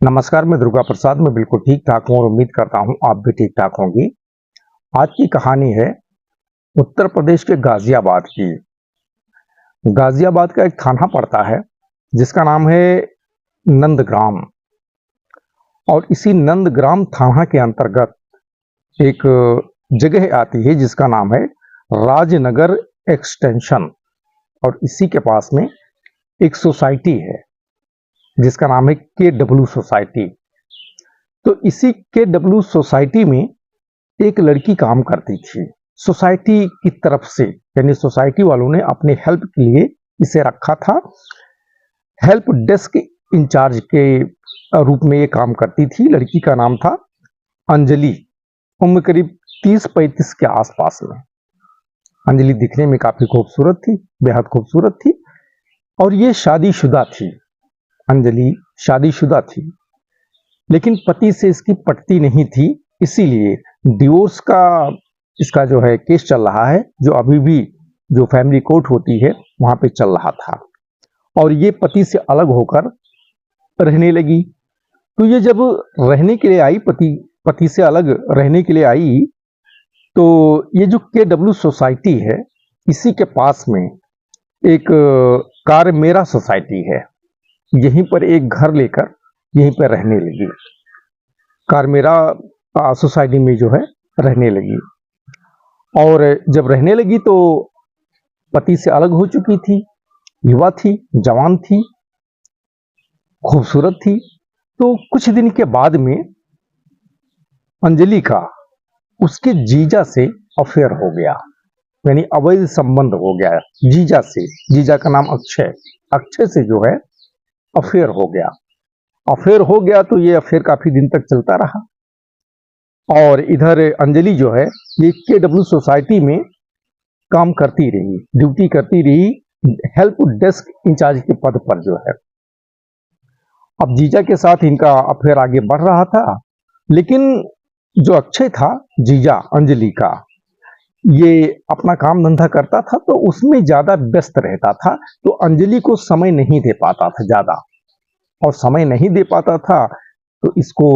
नमस्कार, मैं दुर्गा प्रसाद। मैं बिल्कुल ठीक ठाक हूँ और उम्मीद करता हूँ आप भी ठीक ठाक होंगी। आज की कहानी है उत्तर प्रदेश के गाजियाबाद की। गाजियाबाद का एक थाना पड़ता है जिसका नाम है नंदग्राम। और इसी नंदग्राम थाना के अंतर्गत एक जगह आती है जिसका नाम है राजनगर एक्सटेंशन। और इसी के पास में एक सोसाइटी है जिसका नाम है KW सोसाइटी। तो इसी KW सोसाइटी में एक लड़की काम करती थी। सोसाइटी की तरफ से यानी सोसाइटी वालों ने अपने हेल्प के लिए इसे रखा था। हेल्प डेस्क इंचार्ज के रूप में ये काम करती थी। लड़की का नाम था अंजलि। उम्र करीब 30-35 के आसपास में। अंजलि दिखने में काफी खूबसूरत थी, बेहद खूबसूरत थी। और ये शादीशुदा थी। अंजलि शादीशुदा थी, लेकिन पति से इसकी पटती नहीं थी, इसीलिए डिवोर्स का इसका जो है केस चल रहा है, जो अभी भी जो फैमिली कोर्ट होती है वहां पे चल रहा था। और ये पति से अलग होकर रहने लगी। तो ये जब रहने के लिए आई, पति से अलग रहने के लिए आई, तो ये जो KW सोसाइटी है इसी के पास में एक कारमेरा सोसाइटी है। यहीं पर एक घर लेकर यहीं पर रहने लगी। कारमेरा सोसाइटी में जो है रहने लगी। और जब रहने लगी तो पति से अलग हो चुकी थी, युवा थी, जवान थी, खूबसूरत थी। तो कुछ दिन के बाद में अंजलि का उसके जीजा से अफेयर हो गया, यानी अवैध संबंध हो गया जीजा से। जीजा का नाम अक्षय। अक्षय से जो है अफेयर हो गया। अफेयर हो गया तो ये अफेयर काफी दिन तक चलता रहा। और इधर अंजलि जो है ये KW सोसाइटी में काम करती रही, ड्यूटी करती रही, हेल्प डेस्क इंचार्ज के पद पर जो है। अब जीजा के साथ इनका अफेयर आगे बढ़ रहा था, लेकिन जो अक्षय था जीजा अंजलि का, ये अपना काम धंधा करता था तो उसमें ज्यादा व्यस्त रहता था। तो अंजलि को समय नहीं दे पाता था ज्यादा। और समय नहीं दे पाता था तो इसको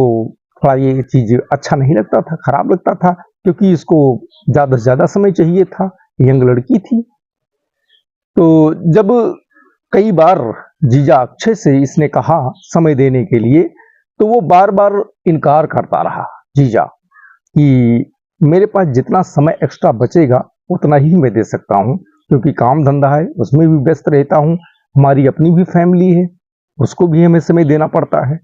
थोड़ा ये चीज अच्छा नहीं लगता था, खराब लगता था, क्योंकि इसको ज्यादा से ज्यादा समय चाहिए था। यंग लड़की थी। तो जब कई बार जीजा अक्षय से इसने कहा समय देने के लिए, तो वो बार बार इनकार करता रहा जीजा कि मेरे पास जितना समय एक्स्ट्रा बचेगा उतना ही मैं दे सकता हूँ, क्योंकि काम धंधा है उसमें भी व्यस्त रहता हूँ, हमारी अपनी भी फैमिली है, उसको भी हमें समय देना पड़ता है।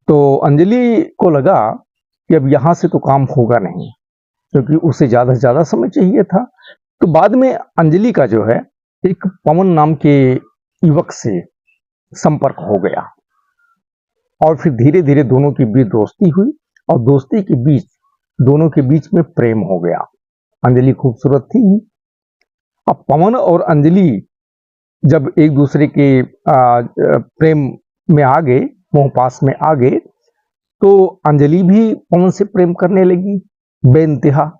तो अंजलि को लगा कि अब यहां से तो काम होगा नहीं, क्योंकि उसे ज्यादा से ज्यादा समय चाहिए था। तो बाद में अंजलि का जो है एक पवन नाम के युवक से संपर्क हो गया। और फिर धीरे धीरे दोनों के बीच दोस्ती हुई, और दोस्ती के बीच दोनों के बीच में प्रेम हो गया। अंजलि खूबसूरत थी। अब पवन और अंजलि जब एक दूसरे के प्रेम में आ गए, मोह पास में आ गए, तो अंजलि भी पवन से प्रेम करने लगी बेइंतहा।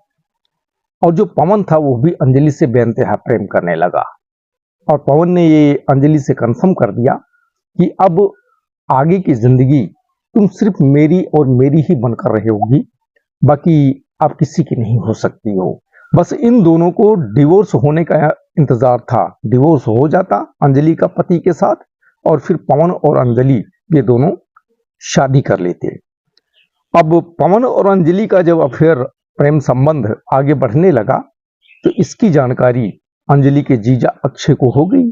और जो पवन था वो भी अंजलि से बेइंतहा प्रेम करने लगा। और पवन ने ये अंजलि से कंफर्म कर दिया कि अब आगे की जिंदगी तुम सिर्फ मेरी और मेरी ही बनकर रहोगी, बाकी आप किसी की नहीं हो सकती हो। बस इन दोनों को डिवोर्स होने का इंतजार था। डिवोर्स हो जाता अंजलि का पति के साथ, और फिर पवन और अंजलि ये दोनों शादी कर लेते। अब पवन और अंजलि का जब अफेयर प्रेम संबंध आगे बढ़ने लगा, तो इसकी जानकारी अंजलि के जीजा अक्षय को हो गई।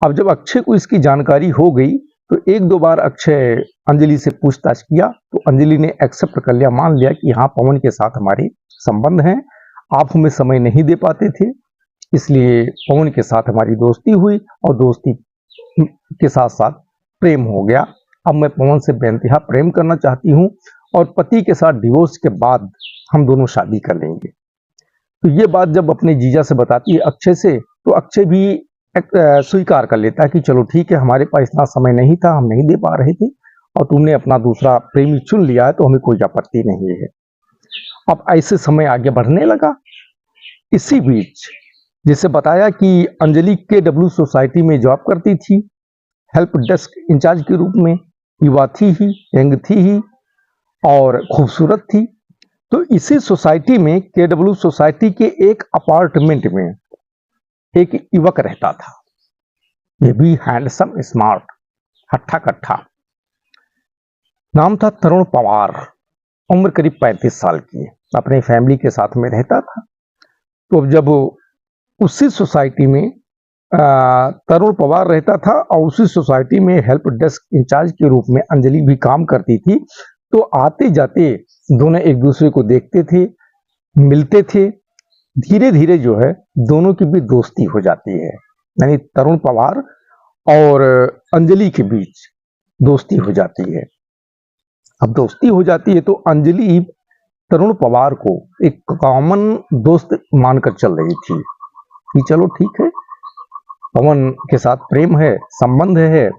अब जब अक्षय को इसकी जानकारी हो गई, तो एक दो बार अक्षय अंजलि से पूछताछ किया, तो अंजलि ने एक्सेप्ट कर लिया, मान लिया कि हाँ पवन के साथ हमारे संबंध हैं, आप हमें समय नहीं दे पाते थे, इसलिए पवन के साथ हमारी दोस्ती हुई, और दोस्ती के साथ साथ प्रेम हो गया। अब मैं पवन से बेइंतहा प्रेम करना चाहती हूँ, और पति के साथ डिवोर्स के बाद हम दोनों शादी कर लेंगे। तो ये बात जब अपने जीजा से बताती है अक्षय से, तो अक्षय भी स्वीकार कर लेता है कि चलो ठीक है, हमारे पास इतना समय नहीं था, हम नहीं दे पा रहे थे, और तुमने अपना दूसरा प्रेमी चुन लिया है तो हमें कोई आपत्ति नहीं है। अब ऐसे समय आगे बढ़ने लगा। इसी बीच जैसे बताया कि अंजलि KW सोसाइटी में जॉब करती थी, हेल्प डेस्क इंचार्ज के रूप में। युवा थी ही, यंग थी ही और खूबसूरत थी। तो इसी सोसाइटी में, केडब्ल्यू सोसाइटी के एक अपार्टमेंट में एक युवक रहता था। ये भी हैंडसम, स्मार्ट, हट्ठा कट्ठा। नाम था तरुण पवार। उम्र करीब 35 साल की। अपने फैमिली के साथ में रहता था। तो जब उसी सोसाइटी में तरुण पवार रहता था और उसी सोसाइटी में हेल्प डेस्क इंचार्ज के रूप में अंजलि भी काम करती थी। तो आते जाते दोनों एक दूसरे को देखते थे, मिलते थे। धीरे धीरे जो है दोनों की भी दोस्ती हो जाती है, यानी तरुण पवार और अंजलि के बीच दोस्ती हो जाती है। अब दोस्ती हो जाती है तो अंजलि तरुण पवार को एक कॉमन दोस्त मानकर चल रही थी कि चलो ठीक है, पवन के साथ प्रेम है, संबंध है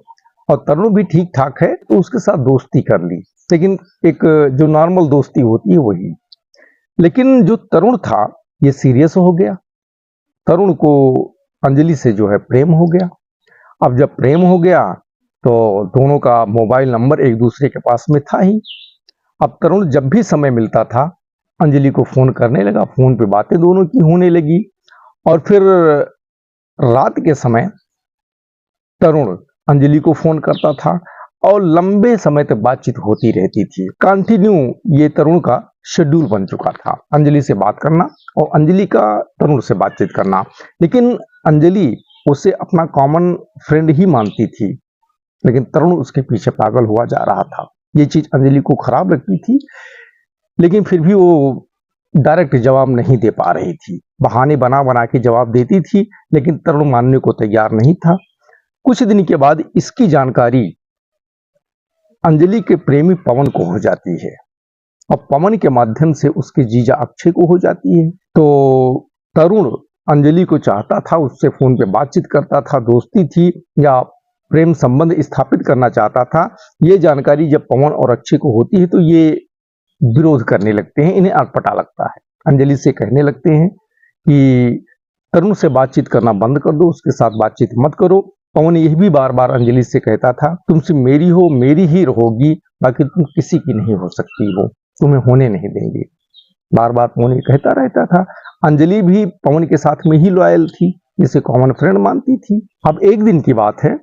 और तरुण भी ठीक ठाक है, तो उसके साथ दोस्ती कर ली। लेकिन एक जो नॉर्मल दोस्ती होती है वही। लेकिन जो तरुण था ये सीरियस हो गया। तरुण को अंजलि से जो है प्रेम हो गया। अब जब प्रेम हो गया तो दोनों का मोबाइल नंबर एक दूसरे के पास में था ही। अब तरुण जब भी समय मिलता था अंजलि को फोन करने लगा, फोन पे बातें दोनों की होने लगी। और फिर रात के समय तरुण अंजलि को फोन करता था और लंबे समय तक बातचीत होती रहती थी। कंटिन्यू ये तरुण का शेड्यूल बन चुका था, अंजलि से बात करना और अंजलि का तरुण से बातचीत करना। लेकिन अंजलि उसे अपना कॉमन फ्रेंड ही मानती थी, लेकिन तरुण उसके पीछे पागल हुआ जा रहा था। ये चीज अंजलि को खराब लगती थी, लेकिन फिर भी वो डायरेक्ट जवाब नहीं दे पा रही थी। बहाने बना बना के जवाब देती थी, लेकिन तरुण मानने को तैयार नहीं था। कुछ दिन के बाद इसकी जानकारी अंजलि के प्रेमी पवन को हो जाती है और पवन के माध्यम से उसके जीजा अक्षय को हो जाती है। तो तरुण अंजलि को चाहता था, उससे फोन पे बातचीत करता था, दोस्ती थी या प्रेम संबंध स्थापित करना चाहता था। ये जानकारी जब पवन और अक्षय को होती है तो ये विरोध करने लगते हैं, इन्हें अटपटा लगता है। अंजलि से कहने लगते हैं कि तरुण से बातचीत करना बंद कर दो, उसके साथ बातचीत मत करो। पवन यह भी बार बार अंजलि से कहता था, तुमसे मेरी हो मेरी ही रहोगी, बाकी तुम किसी की नहीं हो सकती हो, तुम्हें होने नहीं देंगे। बार बार पवन ये कहता रहता था। अंजलि भी पवन के साथ में ही लॉयल थी, जिसे कॉमन फ्रेंड मानती थी। अब एक दिन की बात है,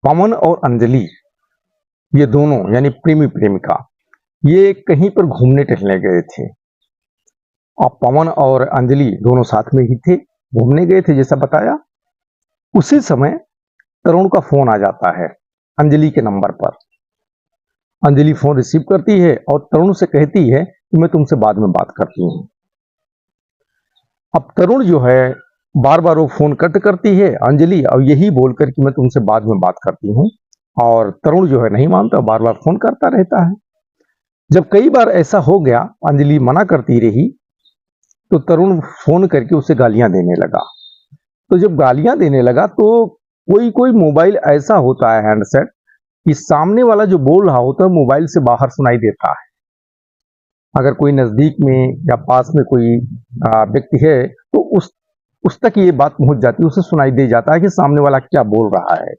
पवन और अंजलि ये दोनों यानी प्रेमी प्रेमिका ये कहीं पर घूमने टहलने गए थे। और पवन और अंजलि दोनों साथ में ही थे, घूमने गए थे जैसा बताया। उसी समय तरुण का फोन आ जाता है अंजलि के नंबर पर। अंजलि फोन रिसीव करती है और तरुण से कहती है कि मैं तुमसे बाद में बात करती हूं। अब तरुण जो है बार बार वो फोन कट करती है अंजलि, और यही बोलकर कि मैं तुमसे बाद में बात करती हूं। और तरुण जो है नहीं मानता, बार बार फोन करता रहता है। जब कई बार ऐसा हो गया, अंजलि मना करती रही, तो तरुण फोन करके उसे गालियां देने लगा। तो जब गालियां देने लगा तो कोई कोई मोबाइल ऐसा होता है हैंडसेट कि सामने वाला जो बोल रहा होता है मोबाइल से बाहर सुनाई देता है। अगर कोई नजदीक में या पास में कोई व्यक्ति है तो उस तक ये बात पहुंच जाती है, उसे सुनाई दे जाता है कि सामने वाला क्या बोल रहा है।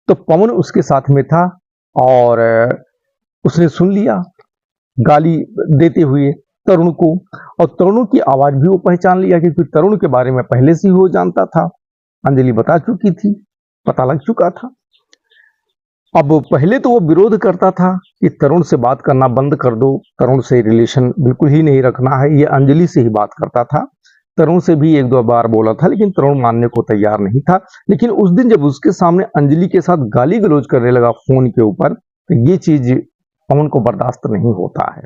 तो पवन उसके साथ में था और उसने सुन लिया गाली देते हुए तरुण को, और तरुण की आवाज भी वो पहचान लिया, क्योंकि तरुण के बारे में पहले से ही वो जानता था, अंजलि बता चुकी थी, पता लग चुका था। अब पहले तो वो विरोध करता था कि तरुण से बात करना बंद कर दो, तरुण से रिलेशन बिल्कुल ही नहीं रखना है, ये अंजलि से ही बात करता था। तरुण से भी एक दो बार बोला था, लेकिन तरुण मानने को तैयार नहीं था। लेकिन उस दिन जब उसके सामने अंजलि के साथ गाली गलौज करने लगा फोन के ऊपर, तो ये चीज पवन को बर्दाश्त नहीं होता है।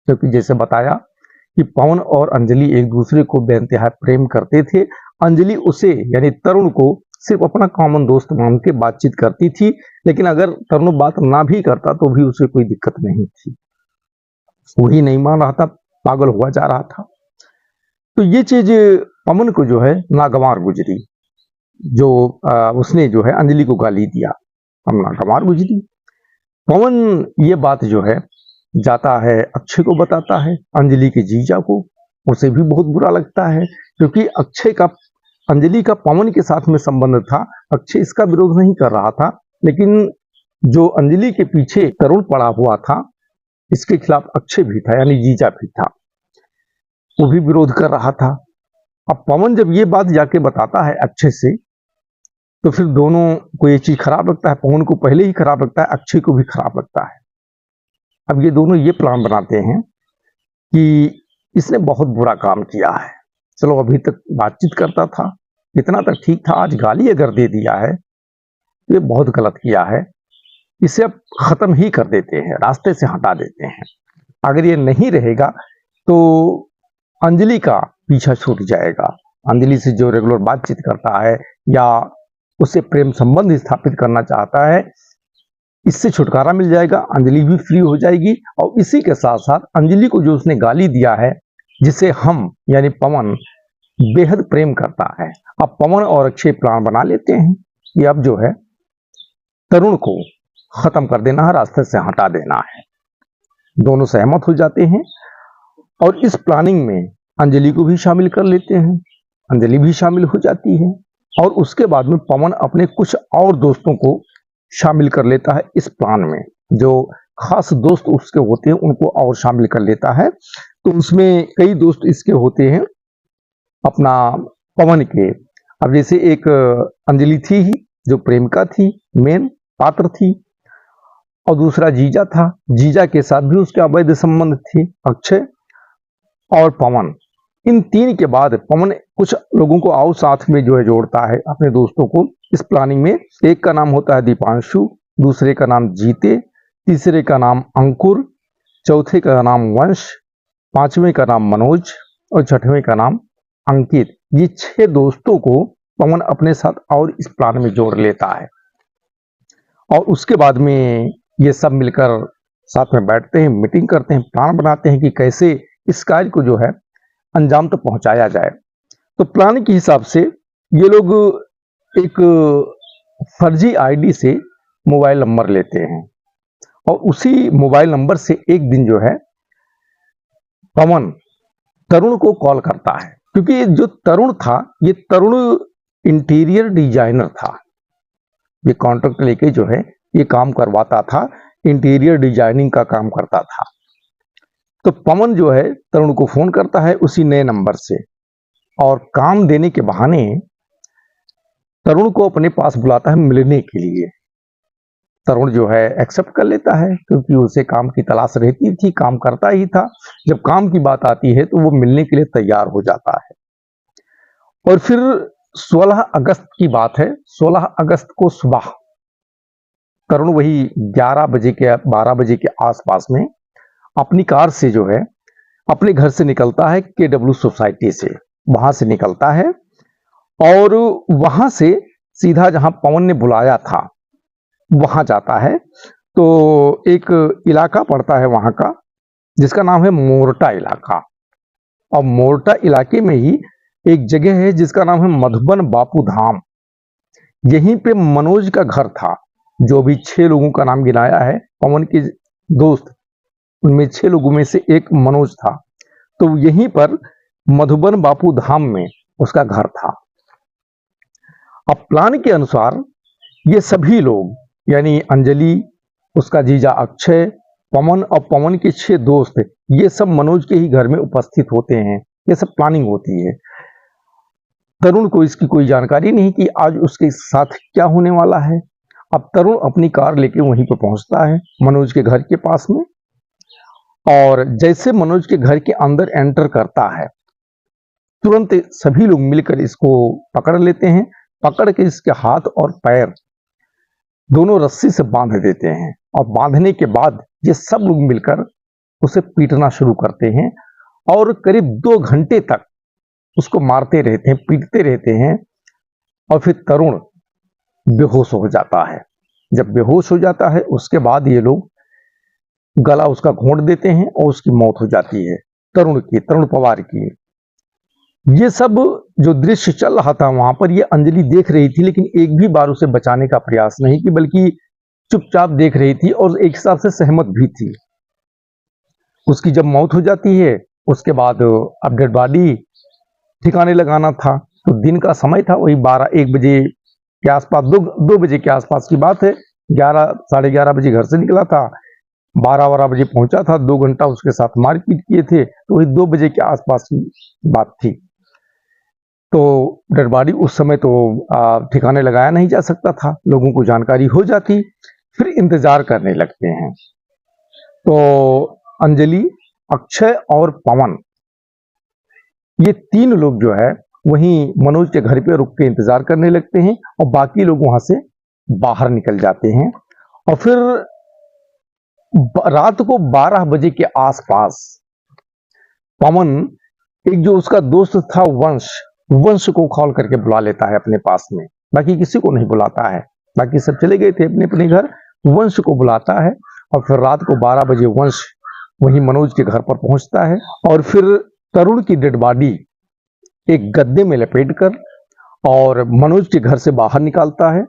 क्योंकि जैसे बताया कि पवन और अंजलि एक दूसरे को बेइंतहा प्रेम करते थे। अंजलि उसे यानी तरुण को सिर्फ अपना कॉमन दोस्त मान के बातचीत करती थी, लेकिन अगर तरुण बात ना भी करता तो भी उसे कोई दिक्कत नहीं थी। वो ही नहीं मान रहा था, पागल हुआ जा रहा था। तो ये चीज पवन को जो है नागवार गुजरी, जो उसने जो है अंजलि को गाली दिया, हम नागवार गुजरी। पवन ये बात जो है जाता है अक्षय को बताता है, अंजलि के जीजा को। उसे भी बहुत बुरा लगता है, क्योंकि अक्षय का अंजलि का पवन के साथ में संबंध था। अक्षय इसका विरोध नहीं कर रहा था, लेकिन जो अंजलि के पीछे तरुण पड़ा हुआ था, इसके खिलाफ अक्षय भी था, यानी जीजा भी था, वो भी विरोध कर रहा था। अब पवन जब ये बात जाके बताता है अक्षय से, तो फिर दोनों को ये चीज खराब लगता है। पवन को पहले ही खराब लगता है, अक्षय को भी खराब लगता है। अब ये दोनों ये प्लान बनाते हैं कि इसने बहुत बुरा काम किया है। चलो अभी तक बातचीत करता था, इतना तक ठीक था, आज गाली अगर दे दिया है, ये बहुत गलत किया है। इसे अब खत्म ही कर देते हैं, रास्ते से हटा देते हैं। अगर ये नहीं रहेगा तो अंजलि का पीछा छूट जाएगा। अंजलि से जो रेगुलर बातचीत करता है या उससे प्रेम संबंध स्थापित करना चाहता है, इससे छुटकारा मिल जाएगा, अंजलि भी फ्री हो जाएगी। और इसी के साथ साथ अंजलि को जो उसने गाली दिया है, जिसे हम यानी पवन बेहद प्रेम करता है, अब पवन और अक्षय प्लान बना लेते हैं कि अब जो है तरुण को खत्म कर देना है, रास्ते से हटा देना है। दोनों सहमत हो जाते हैं और इस प्लानिंग में अंजलि को भी शामिल कर लेते हैं। अंजलि भी शामिल हो जाती है और उसके बाद में पवन अपने कुछ और दोस्तों को शामिल कर लेता है इस प्लान में। जो खास दोस्त उसके होते हैं उनको और शामिल कर लेता है। तो उसमें कई दोस्त इसके होते हैं अपना पवन के। अब जैसे एक अंजलि थी ही, जो प्रेमिका थी, मेन पात्र थी, और दूसरा जीजा था, जीजा के साथ भी उसके अवैध संबंध थे, अक्षय और पवन। इन तीन के बाद पवन कुछ लोगों को और साथ में जो है जोड़ता है अपने दोस्तों को इस प्लानिंग में। एक का नाम होता है दीपांशु, दूसरे का नाम जीते, तीसरे का नाम अंकुर, चौथे का नाम वंश, पांचवें का नाम मनोज और छठवें का नाम अंकित। ये 6 दोस्तों को पवन अपने साथ और इस प्लान में जोड़ लेता है और उसके बाद में ये सब मिलकर साथ में बैठते हैं, मीटिंग करते हैं, प्लान बनाते हैं कि कैसे इस कार्य को जो है अंजाम तक पहुंचाया जाए। तो प्लान के हिसाब से ये लोग एक फर्जी आईडी से मोबाइल नंबर लेते हैं और उसी मोबाइल नंबर से एक दिन जो है पवन तरुण को कॉल करता है, क्योंकि जो तरुण था, ये तरुण इंटीरियर डिजाइनर था। ये कॉन्ट्रैक्ट लेके जो है ये काम करवाता था, इंटीरियर डिजाइनिंग का काम करता था। तो पवन जो है तरुण को फोन करता है उसी नए नंबर से और काम देने के बहाने तरुण को अपने पास बुलाता है मिलने के लिए। तरुण जो है एक्सेप्ट कर लेता है, क्योंकि उसे काम की तलाश रहती थी, काम करता ही था। जब काम की बात आती है तो वो मिलने के लिए तैयार हो जाता है। और फिर 16 अगस्त की बात है। 16 अगस्त को सुबह तरुण वही 12 बजे के आसपास में अपनी कार से जो है अपने घर से निकलता है, KW सोसाइटी से वहां से निकलता है और वहां से सीधा जहां पवन ने बुलाया था वहां जाता है। तो एक इलाका पड़ता है वहां का जिसका नाम है मोरटा इलाका, और मोरटा इलाके में ही एक जगह है जिसका नाम है मधुबन बापू धाम। यहीं पे मनोज का घर था। जो भी 6 लोगों का नाम गिनाया है पवन के दोस्त, उनमें 6 लोगों में से एक मनोज था। तो यहीं पर मधुबन बापू धाम में उसका घर था। अब प्लान के अनुसार ये सभी लोग यानी अंजलि, उसका जीजा अक्षय, पवन और पवन के 6 दोस्त, ये सब मनोज के ही घर में उपस्थित होते हैं। ये सब प्लानिंग होती है। तरुण को इसकी कोई जानकारी नहीं कि आज उसके साथ क्या होने वाला है। अब तरुण अपनी कार लेके वहीं पर पहुंचता है मनोज के घर के पास में, और जैसे मनोज के घर के अंदर एंटर करता है तुरंत सभी लोग मिलकर इसको पकड़ लेते हैं। पकड़ के इसके हाथ और पैर दोनों रस्सी से बांध देते हैं और बांधने के बाद ये सब लोग मिलकर उसे पीटना शुरू करते हैं और करीब 2 घंटे तक उसको मारते रहते हैं, पीटते रहते हैं। और फिर तरुण बेहोश हो जाता है। जब बेहोश हो जाता है उसके बाद ये लोग गला उसका घोंट देते हैं और उसकी मौत हो जाती है, तरुण पवार की। ये सब जो दृश्य चल रहा था वहां पर, ये अंजलि देख रही थी, लेकिन एक भी बार उसे बचाने का प्रयास नहीं की, बल्कि चुपचाप देख रही थी और एक हिसाब से सहमत भी थी। उसकी जब मौत हो जाती है उसके बाद अब डेड बॉडी ठिकाने लगाना था। तो दिन का समय था, वही 12-1 बजे के आसपास, 2 बजे के आसपास की बात है 11 साढ़े 11 बजे घर से निकला था, 12 बजे पहुंचा था, 2 घंटा उसके साथ मारपीट किए थे, तो वही 2 बजे के आसपास की बात थी। तो डेड बॉडी उस समय तो ठिकाने लगाया नहीं जा सकता था, लोगों को जानकारी हो जाती, फिर इंतजार करने लगते हैं। तो अंजलि, अक्षय और पवन, ये 3 लोग जो है वहीं मनोज के घर पे रुक के इंतजार करने लगते हैं और बाकी लोग वहां से बाहर निकल जाते हैं। और फिर रात को 12 बजे के आसपास पवन एक जो उसका दोस्त था वंश को कॉल करके बुला लेता है अपने पास में, बाकी किसी को नहीं बुलाता है, बाकी सब चले गए थे अपने अपने घर। वंश को बुलाता है और फिर रात को 12 बजे वंश वहीं मनोज के घर पर पहुंचता है और फिर तरुण की डेड बॉडी एक गद्दे में लपेटकर और मनोज के घर से बाहर निकालता है।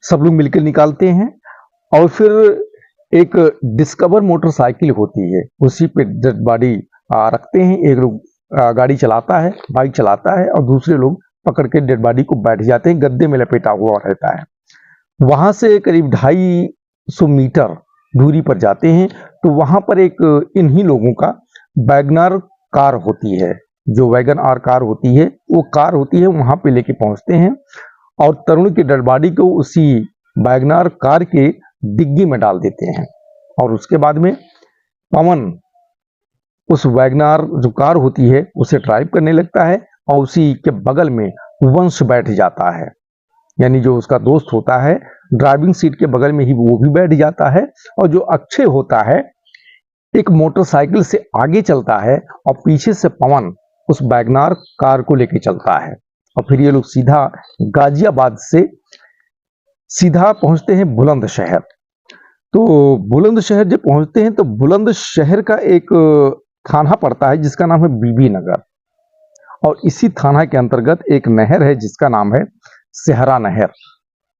सब लोग मिलकर निकालते हैं और फिर एक डिस्कवर मोटरसाइकिल होती है, उसी पे डेड बॉडी रखते हैं। एक लोग गाड़ी चलाता है, बाइक चलाता है और दूसरे लोग पकड़ के डेड बॉडी को बैठ जाते हैं, गद्दे में लपेटा हुआ रहता है। वहां से करीब 250 मीटर दूरी पर जाते हैं तो वहां पर एक इन्हीं लोगों का वैगनर कार होती है, जो वैगन आर कार होती है वो कार होती है, वहां पे लेके पहुंचते हैं और तरुण की डेड बॉडी को उसी वैगनर कार के डिग्गी में डाल देते हैं। और उसके बाद में पवन उस वैगनर जो कार होती है उसे ड्राइव करने लगता है और उसी के बगल में वंश बैठ जाता है, यानी जो उसका दोस्त होता है ड्राइविंग सीट के बगल में ही वो भी बैठ जाता है। और जो अक्षय होता है एक मोटरसाइकिल से आगे चलता है और पीछे से पवन उस वैगनर कार को लेके चलता है। और फिर ये लोग सीधा गाजियाबाद से सीधा पहुंचते हैं बुलंदशहर। तो बुलंदशहर जब पहुंचते हैं तो बुलंदशहर का एक थाना पड़ता है जिसका नाम है बीबी नगर, और इसी थाना के अंतर्गत एक नहर है जिसका नाम है सेहरा नहर।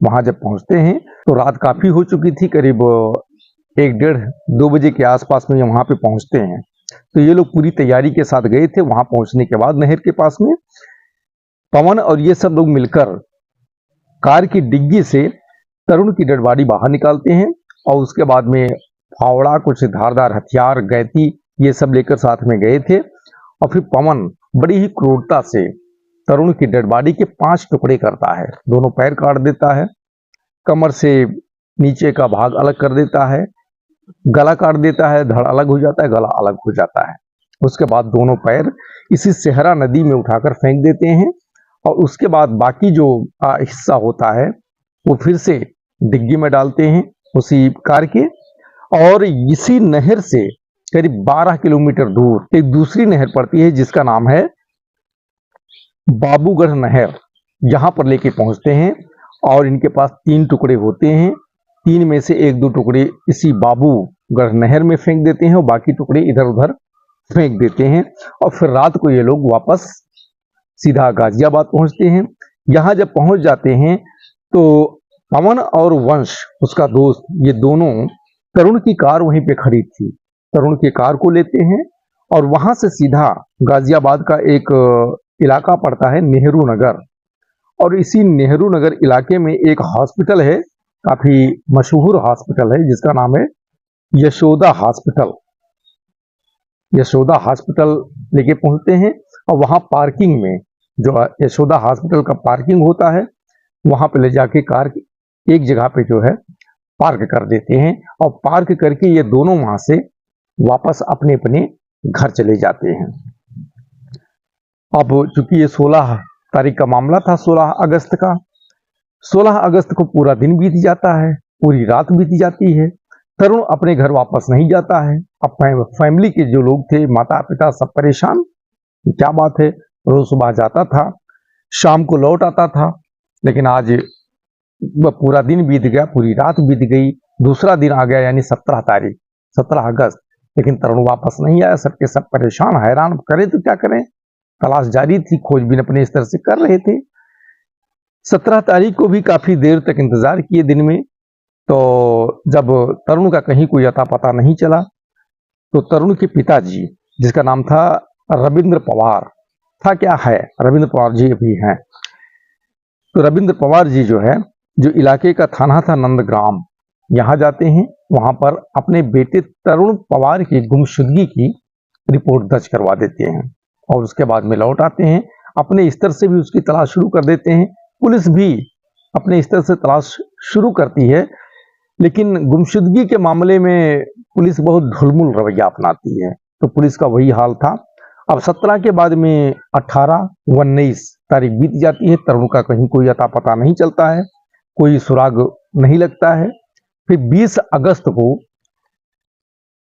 वहां जब पहुंचते हैं तो रात काफी हो चुकी थी, करीब 1-1:30-2 बजे के आसपास में वहां पे पहुंचते हैं। तो ये लोग पूरी तैयारी के साथ गए थे। वहां पहुंचने के बाद नहर के पास में पवन और ये सब लोग मिलकर कार की डिग्गी से तरुण की डेड बॉडी बाहर निकालते हैं और उसके बाद में फावड़ा, कुछ धारदार हथियार, गैती, ये सब लेकर साथ में गए थे। और फिर पवन बड़ी ही क्रूरता से तरुण की डेड बॉडी के 5 टुकड़े करता है, दोनों पैर काट देता है, कमर से नीचे का भाग अलग कर देता है, गला काट देता है, धड़ अलग हो जाता है, गला अलग हो जाता है। उसके बाद दोनों पैर इसी सेहरा नदी में उठाकर फेंक देते हैं और उसके बाद बाकी जो हिस्सा होता है वो फिर से डिग्गी में डालते हैं उसी कार के। और इसी नहर से करीब 12 किलोमीटर दूर एक दूसरी नहर पड़ती है जिसका नाम है बाबूगढ़ नहर, यहां पर लेके पहुंचते हैं और इनके पास 3 टुकड़े होते हैं। 3 में से 1-2 टुकड़े इसी बाबूगढ़ नहर में फेंक देते हैं और बाकी टुकड़े इधर उधर फेंक देते हैं। और फिर रात को ये लोग वापस सीधा गाजियाबाद पहुंचते हैं। यहां जब पहुंच जाते हैं तो पवन और वंश उसका दोस्त, ये दोनों, तरुण की कार वहीं पे खड़ी थी, तरुण की कार को लेते हैं और वहां से सीधा गाजियाबाद का एक इलाका पड़ता है नेहरू नगर, और इसी नेहरू नगर इलाके में एक हॉस्पिटल है, काफी मशहूर हॉस्पिटल है जिसका नाम है यशोदा हॉस्पिटल। यशोदा हॉस्पिटल लेके पहुंचते हैं और वहां पार्किंग में, जो यशोदा हॉस्पिटल का पार्किंग होता है, वहां पे ले जाके कार एक जगह पे जो है पार्क कर देते हैं और पार्क करके ये दोनों वहां से वापस अपने अपने घर चले जाते हैं। अब चूंकि ये 16 तारीख का मामला था, 16 अगस्त का, 16 अगस्त को पूरा दिन बीत जाता है, पूरी रात बीत जाती है। तरुण अपने घर वापस नहीं जाता है। अब फैमिली के जो लोग थे, माता पिता, सब परेशान, क्या बात है, रोज सुबह जाता था, शाम को लौट आता था, लेकिन आज पूरा दिन बीत गया, पूरी रात बीत गई, दूसरा दिन आ गया यानी 17 अगस्त, लेकिन तरुण वापस नहीं आया। सबके सब परेशान, हैरान, करें तो क्या करें, तलाश जारी थी, खोजबीन अपने इस तरह से कर रहे थे। 17 तारीख को भी काफी देर तक इंतजार किए दिन में, तो जब तरुण का कहीं कोई अता पता नहीं चला तो तरुण के पिताजी, जिसका नाम था रविंद्र पवार, था क्या है, रविंद्र पवार जी अभी हैं, तो रविंद्र पवार जी जो है जो इलाके का थाना था नंदग्राम, यहाँ जाते हैं। वहां पर अपने बेटे तरुण पवार की गुमशुदगी की रिपोर्ट दर्ज करवा देते हैं और उसके बाद में लौट आते हैं। अपने स्तर से भी उसकी तलाश शुरू कर देते हैं। पुलिस भी अपने स्तर से तलाश शुरू करती है, लेकिन गुमशुदगी के मामले में पुलिस बहुत ढुलमुल रवैया अपनाती है। तो पुलिस का वही हाल था। अब 17 के बाद में 18 व 19 तारीख बीत जाती है। तरुण का कहीं कोई अता पता नहीं चलता है, कोई सुराग नहीं लगता है। फिर 20 अगस्त को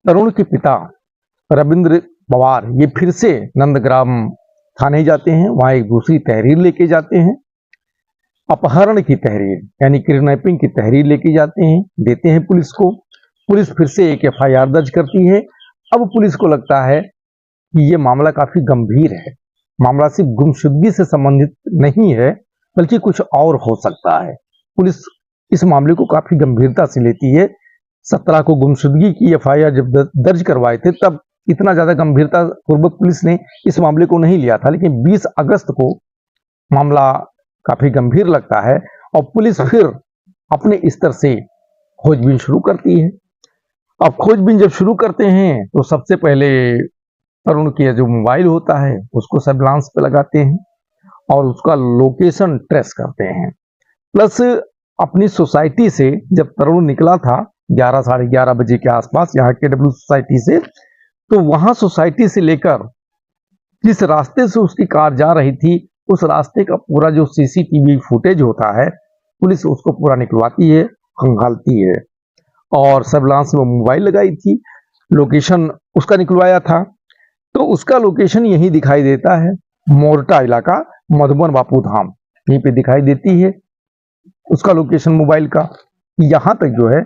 तरुण के पिता रविंद्र पवार ये फिर से नंदग्राम थाने जाते हैं। वहां एक दूसरी तहरीर लेके जाते हैं, अपहरण की तहरीर यानी किडनैपिंग की तहरीर लेके जाते हैं, देते हैं पुलिस को। पुलिस फिर से एक FIR दर्ज करती है। अब पुलिस को लगता है कि ये मामला काफी गंभीर है, मामला सिर्फ गुमशुदगी से संबंधित नहीं है बल्कि कुछ और हो सकता है। पुलिस इस मामले को काफी गंभीरता से लेती है। 17 को गुमशुदगी की FIR जब दर्ज करवाए थे तब इतना ज्यादा गंभीरता पूर्वक पुलिस ने इस मामले को नहीं लिया था, लेकिन 20 अगस्त को मामला काफी गंभीर लगता है और पुलिस फिर अपने स्तर से खोजबीन शुरू करती है। अब खोजबीन जब शुरू करते हैं तो सबसे पहले तरुण के जो मोबाइल होता है उसको सर्विलांस पे लगाते हैं और उसका लोकेशन ट्रेस करते हैं। प्लस अपनी सोसाइटी से जब तरुण निकला था 11 साढ़े 11 बजे के आसपास यहाँ KW सोसाइटी से, तो वहां सोसाइटी से लेकर जिस रास्ते से उसकी कार जा रही थी उस रास्ते का पूरा जो CCTV फुटेज होता है पुलिस उसको पूरा निकलवाती है, खंगालती है और सर्विलांस में मोबाइल लगाई थी, लोकेशन उसका निकलवाया था। तो उसका लोकेशन यही दिखाई देता है, मोरटा इलाका, मधुबन बापू धाम, यहीं पे दिखाई देती है उसका लोकेशन मोबाइल का। यहां तक जो है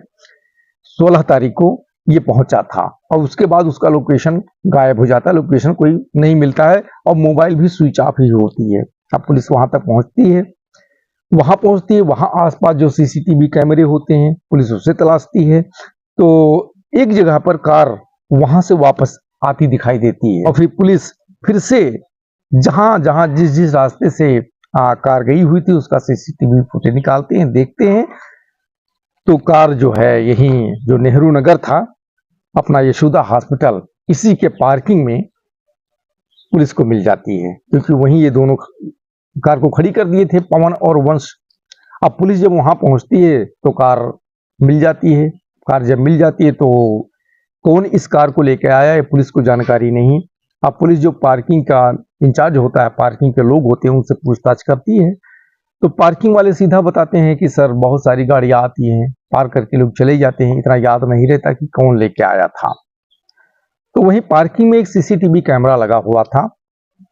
16 तारीख को ये पहुंचा था और उसके बाद उसका लोकेशन गायब हो जाता है, लोकेशन कोई नहीं मिलता है और मोबाइल भी स्विच ऑफ ही होती है। अब पुलिस वहां तक पहुंचती है, वहां आसपास जो CCTV कैमरे होते हैं पुलिस उससे तलाशती है। तो एक जगह पर कार वहां से वापस आती दिखाई देती है और फिर पुलिस फिर से जहां जिस रास्ते से कार गई हुई थी उसका CCTV फुटेज निकालते हैं, देखते हैं तो कार जो है यही जो नेहरू नगर था अपना यशोदा हॉस्पिटल, इसी के पार्किंग में पुलिस को मिल जाती है, क्योंकि वहीं ये दोनों कार को खड़ी कर दिए थे, पवन और वंश। अब पुलिस जब वहां पहुंचती है तो कार मिल जाती है। कार जब मिल जाती है तो कौन इस कार को लेकर आया है पुलिस को जानकारी नहीं। अब पुलिस जो पार्किंग का इंचार्ज होता है, पार्किंग के लोग होते हैं, उनसे पूछताछ करती है तो पार्किंग वाले सीधा बताते हैं कि सर बहुत सारी गाड़ियां आती हैं, पार्क करके लोग चले जाते हैं, इतना याद नहीं रहता कि कौन लेके आया था। तो वहीं पार्किंग में एक CCTV कैमरा लगा हुआ था।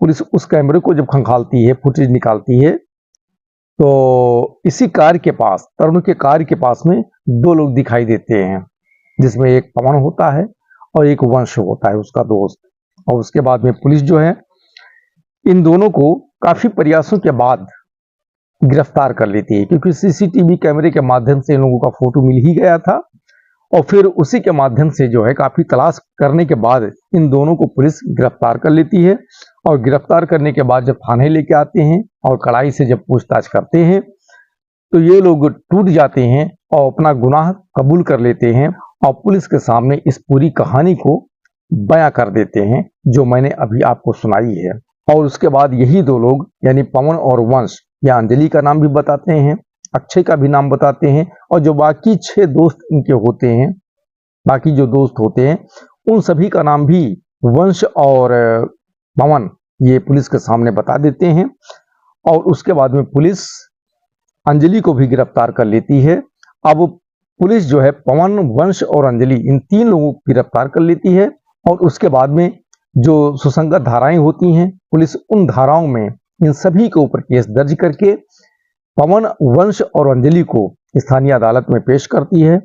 पुलिस उस कैमरे को जब खंगालती है, फुटेज निकालती है, तो इसी कार के पास, तरुण के कार के पास में 2 लोग दिखाई देते हैं, जिसमें एक पवन होता है और एक वंश होता है उसका दोस्त। और उसके बाद में पुलिस जो है इन दोनों को काफी प्रयासों के बाद गिरफ्तार कर लेती है, क्योंकि CCTV कैमरे के माध्यम से इन लोगों का फोटो मिल ही गया था और फिर उसी के माध्यम से जो है काफी तलाश करने के बाद इन दोनों को पुलिस गिरफ्तार कर लेती है। और गिरफ्तार करने के बाद जब थाने लेके आते हैं और कड़ाई से जब पूछताछ करते हैं तो ये लोग टूट जाते हैं और अपना गुनाह कबूल कर लेते हैं और पुलिस के सामने इस पूरी कहानी को बयां कर देते हैं जो मैंने अभी आपको सुनाई है। और उसके बाद यही 2 लोग यानी पवन और वंश या अंजलि का नाम भी बताते हैं, अक्षय का भी नाम बताते हैं और जो बाकी 6 दोस्त इनके होते हैं, बाकी जो दोस्त होते हैं उन सभी का नाम भी वंश और पवन ये पुलिस के सामने बता देते हैं। और उसके बाद में पुलिस अंजलि को भी गिरफ्तार कर लेती है। अब पुलिस जो है पवन, वंश और अंजलि इन 3 लोगों को गिरफ्तार कर लेती है और उसके बाद में जो सुसंगत धाराएं होती हैं पुलिस उन धाराओं में इन सभी के ऊपर केस दर्ज करके पवन, वंश और अंजलि को स्थानीय अदालत में पेश करती है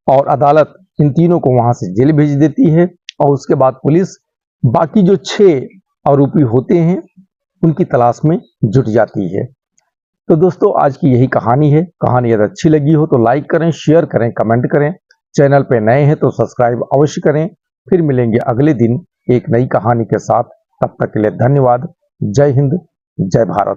और अदालत इन तीनों को वहां से जेल भेज देती है। और उसके बाद पुलिस बाकी जो 6 आरोपी होते हैं उनकी तलाश में जुट जाती है। तो दोस्तों आज की यही कहानी है। कहानी यदि अच्छी लगी हो तो लाइक करें, शेयर करें, कमेंट करें। चैनल पे नए हैं तो सब्सक्राइब अवश्य करें। फिर मिलेंगे अगले दिन एक नई कहानी के साथ। तब तक के लिए धन्यवाद। जय हिंद, जय भारत।